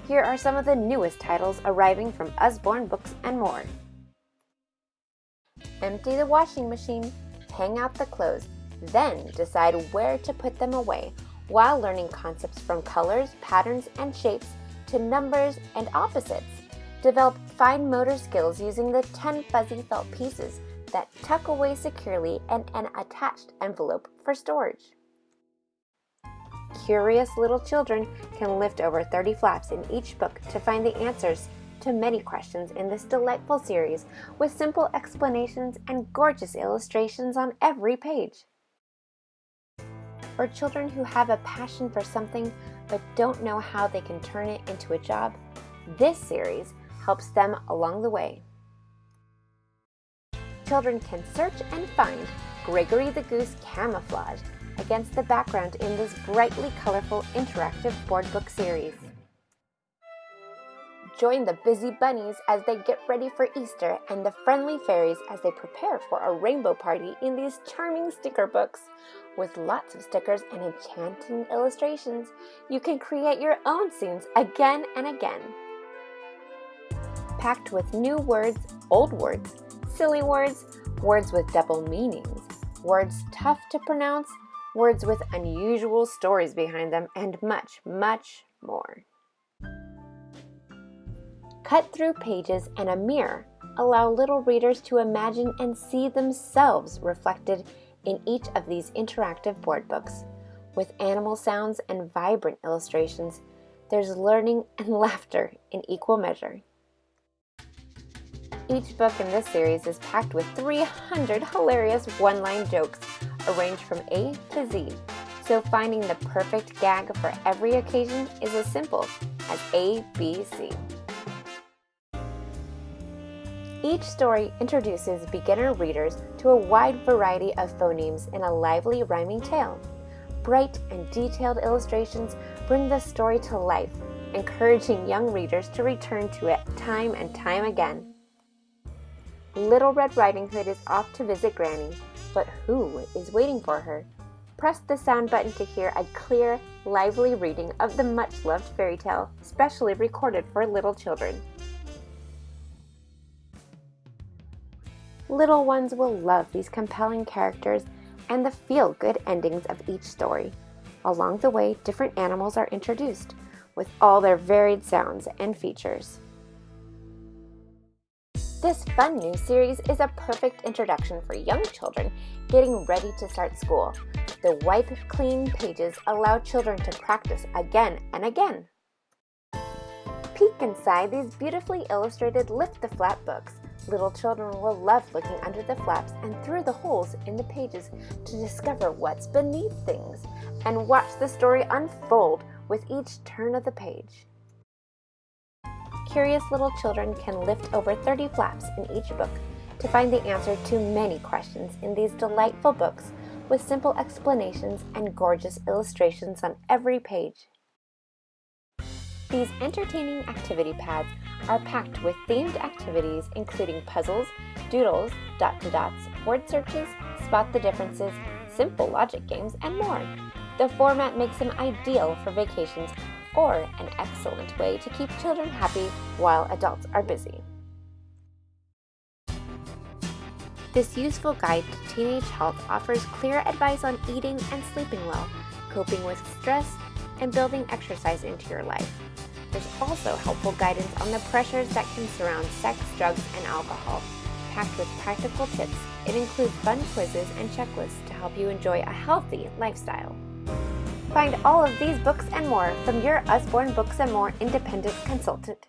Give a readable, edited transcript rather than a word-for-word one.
Here are some of the newest titles arriving from Usborne Books and More. Empty the washing machine, hang out the clothes, then decide where to put them away while learning concepts from colors, patterns, and shapes to numbers and opposites. Develop fine motor skills using the 10 fuzzy felt pieces that tuck away securely in an attached envelope for storage. Curious little children can lift over 30 flaps in each book to find the answers to many questions in this delightful series with simple explanations and gorgeous illustrations on every page. For children who have a passion for something but don't know how they can turn it into a job, this series helps them along the way. Children can search and find Gregory the Goose camouflage against the background in this brightly colorful interactive board book series. Join the busy bunnies as they get ready for Easter and the friendly fairies as they prepare for a rainbow party in these charming sticker books. With lots of stickers and enchanting illustrations, you can create your own scenes again and again. Packed with new words, old words, silly words, words with double meanings, words tough to pronounce, words with unusual stories behind them, and much, much more. Cut-through pages and a mirror allow little readers to imagine and see themselves reflected in each of these interactive board books. With animal sounds and vibrant illustrations, there's learning and laughter in equal measure. Each book in this series is packed with 300 hilarious one-line jokes arranged from A to Z, so finding the perfect gag for every occasion is as simple as A, B, C. Each story introduces beginner readers to a wide variety of phonemes in a lively rhyming tale. Bright and detailed illustrations bring the story to life, encouraging young readers to return to it time and time again. Little Red Riding Hood is off to visit Granny, but who is waiting for her? Press the sound button to hear a clear, lively reading of the much-loved fairy tale, specially recorded for little children. Little ones will love these compelling characters and the feel-good endings of each story. Along the way, different animals are introduced, with all their varied sounds and features. This fun new series is a perfect introduction for young children getting ready to start school. The wipe-clean pages allow children to practice again and again. Peek inside these beautifully illustrated lift-the-flap books. Little children will love looking under the flaps and through the holes in the pages to discover what's beneath things and watch the story unfold with each turn of the page. Curious little children can lift over 30 flaps in each book to find the answer to many questions in these delightful books with simple explanations and gorgeous illustrations on every page. These entertaining activity pads are packed with themed activities including puzzles, doodles, dot-to-dots, word searches, spot the differences, simple logic games, and more. The format makes them ideal for vacations or an excellent way to keep children happy while adults are busy. This useful guide to teenage health offers clear advice on eating and sleeping well, coping with stress, and building exercise into your life. There's also helpful guidance on the pressures that can surround sex, drugs, and alcohol. Packed with practical tips, it includes fun quizzes and checklists to help you enjoy a healthy lifestyle. Find all of these books and more from your Usborne Books and More independent consultant.